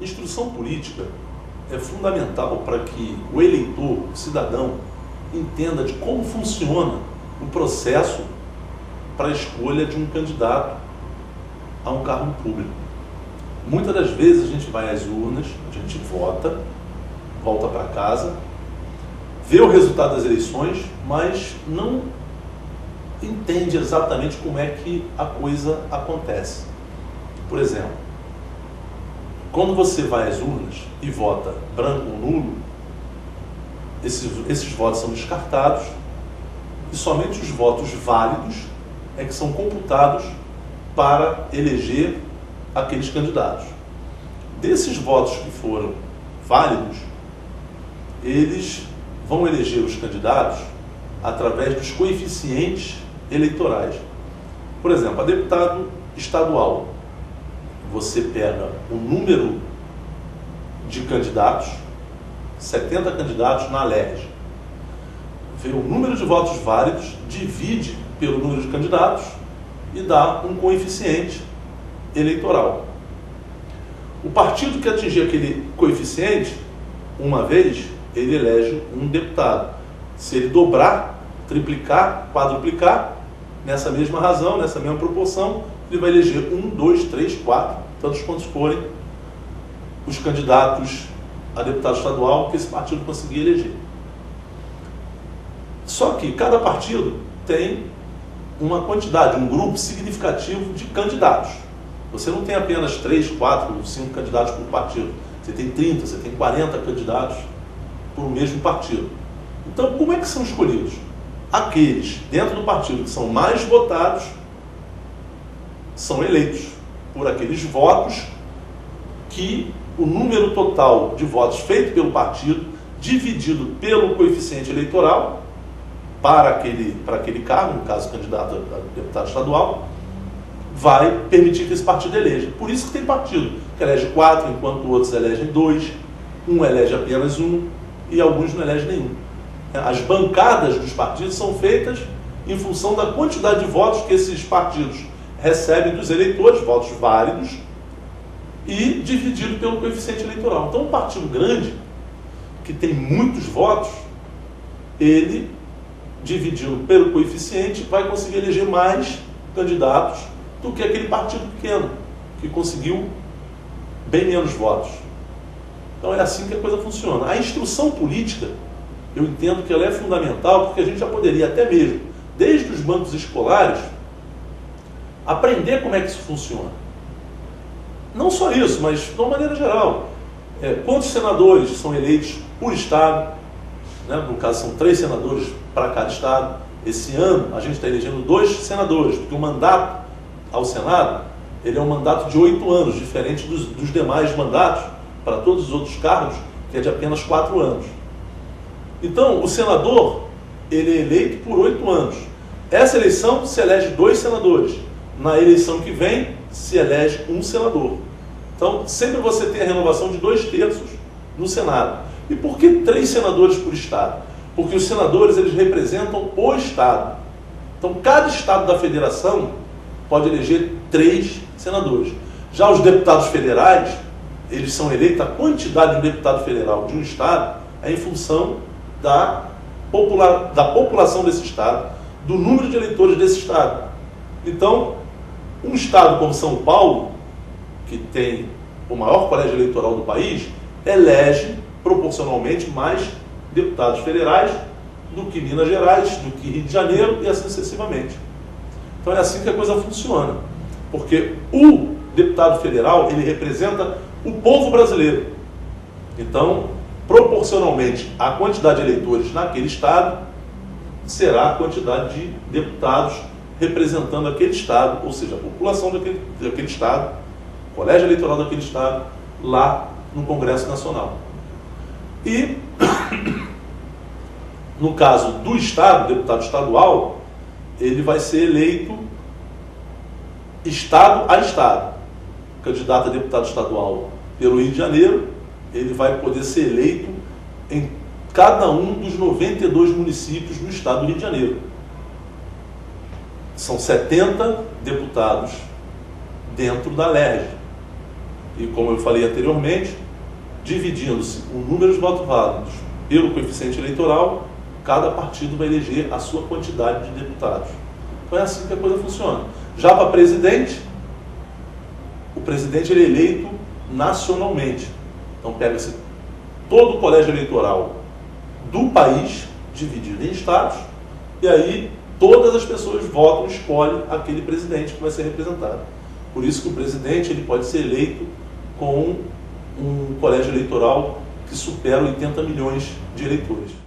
Instrução política é fundamental para que o eleitor, o cidadão, entenda de como funciona o processo para a escolha de um candidato a um cargo público. Muitas das vezes a gente vai às urnas, a gente vota, volta para casa, vê o resultado das eleições, mas não entende exatamente como é que a coisa acontece. Por exemplo, quando você vai às urnas e vota branco ou nulo, esses votos são descartados e somente os votos válidos é que são computados para eleger aqueles candidatos. Desses votos que foram válidos, eles vão eleger os candidatos através dos coeficientes eleitorais. Por exemplo, a deputado estadual, você pega o número de candidatos, 70 candidatos na LERJ, vê o número de votos válidos, divide pelo número de candidatos e dá um coeficiente eleitoral. O partido que atingir aquele coeficiente, uma vez, ele elege um deputado. Se ele dobrar, triplicar, quadruplicar, nessa mesma razão, nessa mesma proporção, ele vai eleger 1, 2, 3, 4, tantos quantos forem os candidatos a deputado estadual que esse partido conseguir eleger. Só que cada partido tem uma quantidade, um grupo significativo de candidatos. Você não tem apenas 3, 4, 5 candidatos por partido. Você tem 30, você tem 40 candidatos por mesmo partido. Então, como é que são escolhidos? Aqueles dentro do partido que são mais votados são eleitos por aqueles votos que o número total de votos feito pelo partido, dividido pelo coeficiente eleitoral para aquele cargo, no caso candidato a deputado estadual, vai permitir que esse partido eleja. Por isso que tem partido que elege 4, enquanto outros elegem 2, um elege apenas 1 e alguns não elegem nenhum. As bancadas dos partidos são feitas em função da quantidade de votos que esses partidos recebem dos eleitores, votos válidos, e dividido pelo coeficiente eleitoral. Então, um partido grande, que tem muitos votos, ele, dividido pelo coeficiente, vai conseguir eleger mais candidatos do que aquele partido pequeno, que conseguiu bem menos votos. Então, é assim que a coisa funciona. A instrução política, eu entendo que ela é fundamental, porque a gente já poderia até mesmo, desde os bancos escolares, aprender como é que isso funciona. Não só isso, mas de uma maneira geral. Quantos senadores são eleitos por estado? Né? No caso, são 3 senadores para cada estado. Esse ano, a gente está elegendo 2 senadores, porque o mandato ao Senado, ele é um mandato de 8 anos, diferente dos demais mandatos, para todos os outros cargos, que é de apenas 4 anos. Então, o senador, ele é eleito por 8 anos. Essa eleição se elege 2 senadores. Na eleição que vem, se elege 1 senador. Então, sempre você tem a renovação de 2/3 no Senado. E por que 3 senadores por estado? Porque os senadores, eles representam o estado. Então, cada estado da federação pode eleger 3 senadores. Já os deputados federais, eles são eleitos, a quantidade de deputado federal de um estado é em função da população desse estado, do número de eleitores desse estado. Então, um estado como São Paulo, que tem o maior colégio eleitoral do país, elege proporcionalmente mais deputados federais do que Minas Gerais, do que Rio de Janeiro e assim sucessivamente. Então é assim que a coisa funciona, porque o deputado federal, ele representa o povo brasileiro. Então, proporcionalmente à quantidade de eleitores naquele estado, será a quantidade de deputados representando aquele estado, ou seja, a população daquele estado, o colégio eleitoral daquele estado, lá no Congresso Nacional. E, no caso do estado, deputado estadual, ele vai ser eleito estado a estado. O candidato a deputado estadual pelo Rio de Janeiro, ele vai poder ser eleito em cada um dos 92 municípios do estado do Rio de Janeiro. São 70 deputados dentro da LERJ. E como eu falei anteriormente, dividindo-se o número de votos válidos pelo coeficiente eleitoral, cada partido vai eleger a sua quantidade de deputados. Então é assim que a coisa funciona. Já para presidente, o presidente ele é eleito nacionalmente. Então pega-se todo o colégio eleitoral do país, dividido em estados, e aí todas as pessoas votam e escolhem aquele presidente que vai ser representado. Por isso que o presidente ele pode ser eleito com um colégio eleitoral que supera 80 milhões de eleitores.